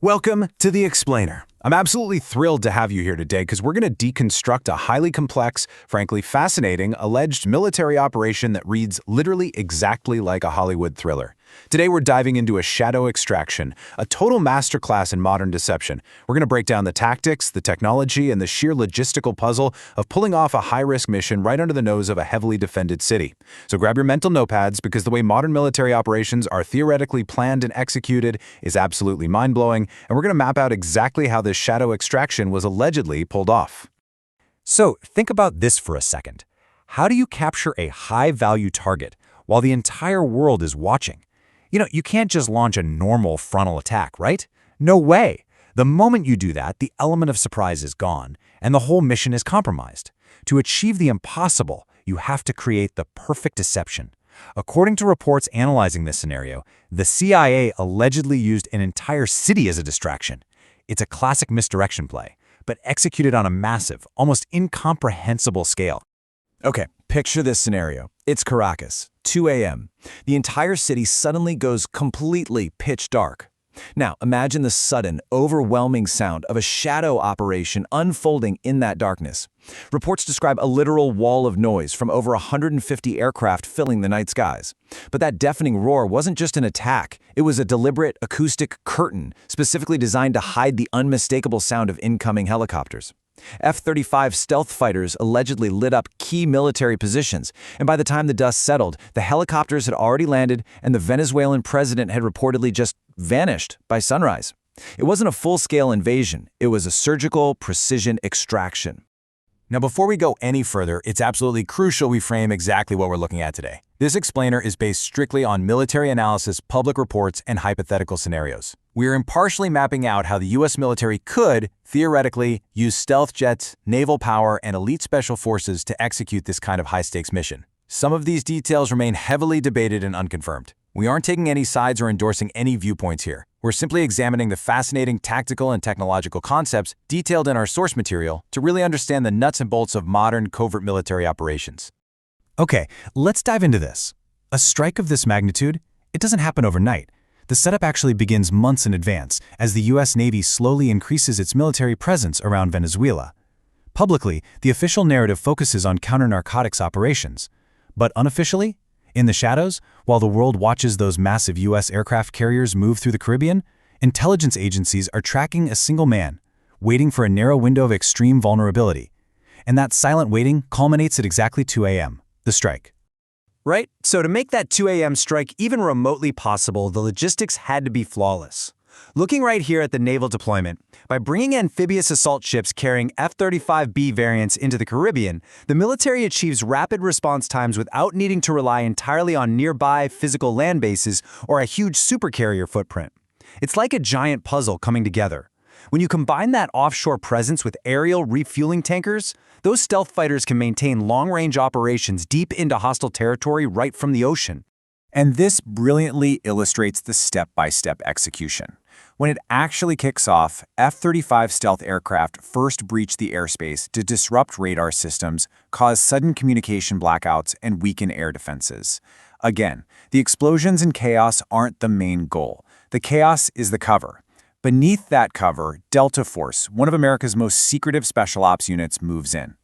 Welcome to The Explainer. I'm absolutely thrilled to have you here today because we're going to deconstruct a highly complex, frankly fascinating, alleged military operation that reads literally exactly like a Hollywood thriller. Today we're diving into a shadow extraction, a total masterclass in modern deception. We're going to break down the tactics, the technology, and the sheer logistical puzzle of pulling off a high-risk mission right under the nose of a heavily defended city. So grab your mental notepads because the way modern military operations are theoretically planned and executed is absolutely mind-blowing, and we're going to map out exactly how this shadow extraction was allegedly pulled off. So think about this for a second. How do you capture a high-value target while the entire world is watching? You can't just launch a normal frontal attack, right? No way. The moment you do that, the element of surprise is gone, and the whole mission is compromised. To achieve the impossible, you have to create the perfect deception. According to reports analyzing this scenario, the CIA allegedly used an entire city as a distraction. It's a classic misdirection play, but executed on a massive, almost incomprehensible scale. Okay, picture this scenario. It's Caracas, 2 a.m. The entire city suddenly goes completely pitch dark. Now, imagine the sudden, overwhelming sound of a shadow operation unfolding in that darkness. Reports describe a literal wall of noise from over 150 aircraft filling the night skies. But that deafening roar wasn't just an attack. It was a deliberate acoustic curtain, specifically designed to hide the unmistakable sound of incoming helicopters. F-35 stealth fighters allegedly lit up key military positions, and by the time the dust settled, the helicopters had already landed and the Venezuelan president had reportedly just vanished by sunrise. It wasn't a full-scale invasion, it was a surgical precision extraction. Now, before we go any further, it's absolutely crucial we frame exactly what we're looking at today. This explainer is based strictly on military analysis, public reports, and hypothetical scenarios. We're impartially mapping out how the U.S. military could, theoretically, use stealth jets, naval power, and elite special forces to execute this kind of high-stakes mission. Some of these details remain heavily debated and unconfirmed. We aren't taking any sides or endorsing any viewpoints here. We're simply examining the fascinating tactical and technological concepts detailed in our source material to really understand the nuts and bolts of modern covert military operations. Okay, let's dive into this. A strike of this magnitude, it doesn't happen overnight. The setup actually begins months in advance as the U.S. Navy slowly increases its military presence around Venezuela. Publicly, the official narrative focuses on counter-narcotics operations. But unofficially, in the shadows, while the world watches those massive U.S. aircraft carriers move through the Caribbean, intelligence agencies are tracking a single man, waiting for a narrow window of extreme vulnerability. And that silent waiting culminates at exactly 2 a.m., the strike. Right? So to make that 2 a.m. strike even remotely possible, the logistics had to be flawless. Looking right here at the naval deployment, by bringing amphibious assault ships carrying F-35B variants into the Caribbean, the military achieves rapid response times without needing to rely entirely on nearby physical land bases or a huge supercarrier footprint. It's like a giant puzzle coming together. When you combine that offshore presence with aerial refueling tankers, those stealth fighters can maintain long-range operations deep into hostile territory right from the ocean. And this brilliantly illustrates the step-by-step execution. When it actually kicks off, F-35 stealth aircraft first breach the airspace to disrupt radar systems, cause sudden communication blackouts, and weaken air defenses. Again, the explosions and chaos aren't the main goal. The chaos is the cover. Beneath that cover, Delta Force, one of America's most secretive special ops units, moves in.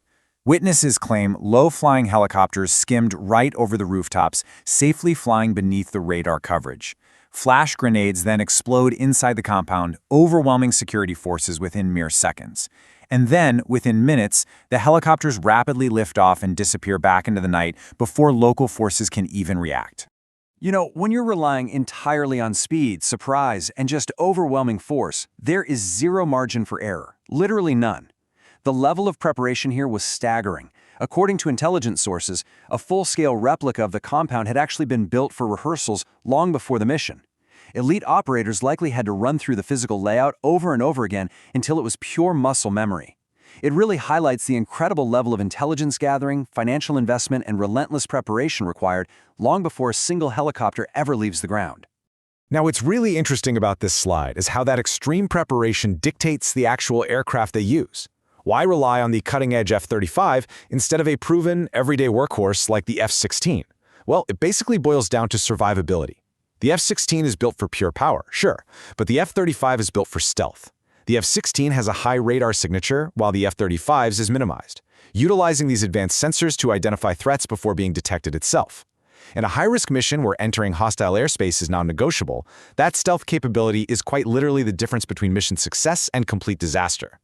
Witnesses claim low-flying helicopters skimmed right over the rooftops, safely flying beneath the radar coverage. Flash grenades then explode inside the compound, overwhelming security forces within mere seconds. And then, within minutes, the helicopters rapidly lift off and disappear back into the night before local forces can even react. When you're relying entirely on speed, surprise, and just overwhelming force, there is zero margin for error, literally none. The level of preparation here was staggering. According to intelligence sources, a full-scale replica of the compound had actually been built for rehearsals long before the mission. Elite operators likely had to run through the physical layout over and over again until it was pure muscle memory. It really highlights the incredible level of intelligence gathering, financial investment, and relentless preparation required long before a single helicopter ever leaves the ground. Now, what's really interesting about this slide is how that extreme preparation dictates the actual aircraft they use. Why rely on the cutting-edge F-35 instead of a proven, everyday workhorse like the F-16? Well, it basically boils down to survivability. The F-16 is built for pure power, sure, but the F-35 is built for stealth. The F-16 has a high radar signature, while the F-35's is minimized, utilizing these advanced sensors to identify threats before being detected itself. In a high-risk mission where entering hostile airspace is non-negotiable, that stealth capability is quite literally the difference between mission success and complete disaster.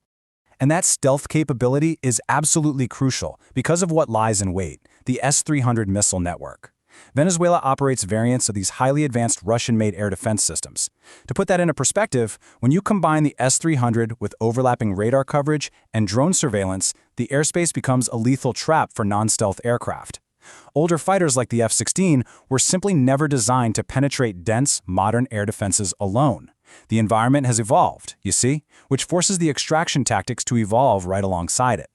And that stealth capability is absolutely crucial because of what lies in wait, the S-300 missile network. Venezuela operates variants of these highly advanced Russian-made air defense systems. To put that into perspective, when you combine the S-300 with overlapping radar coverage and drone surveillance, the airspace becomes a lethal trap for non-stealth aircraft. Older fighters like the F-16 were simply never designed to penetrate dense, modern air defenses alone. The environment has evolved, you see, which forces the extraction tactics to evolve right alongside it.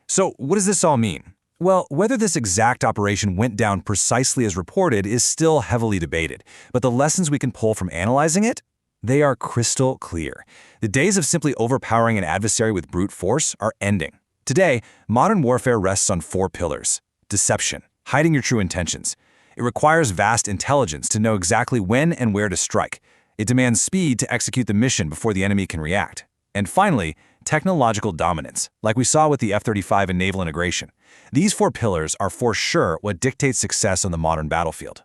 So, what does this all mean? Well, whether this exact operation went down precisely as reported is still heavily debated, but the lessons we can pull from analyzing it? They are crystal clear. The days of simply overpowering an adversary with brute force are ending. Today, modern warfare rests on 4 pillars. Deception, hiding your true intentions. It requires vast intelligence to know exactly when and where to strike. It demands speed to execute the mission before the enemy can react. And finally, technological dominance, like we saw with the F-35 and naval integration. These 4 pillars are for sure what dictates success on the modern battlefield.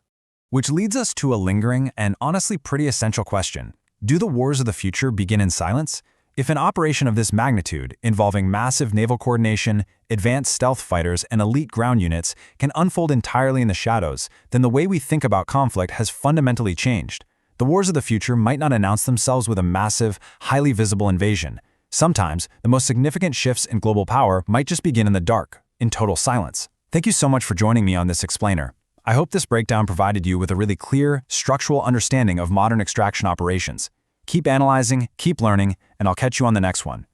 Which leads us to a lingering and honestly pretty essential question. Do the wars of the future begin in silence? If an operation of this magnitude, involving massive naval coordination, advanced stealth fighters, and elite ground units, can unfold entirely in the shadows, then the way we think about conflict has fundamentally changed. The wars of the future might not announce themselves with a massive, highly visible invasion. Sometimes, the most significant shifts in global power might just begin in the dark, in total silence. Thank you so much for joining me on this explainer. I hope this breakdown provided you with a really clear, structural understanding of modern extraction operations. Keep analyzing, keep learning, and I'll catch you on the next one.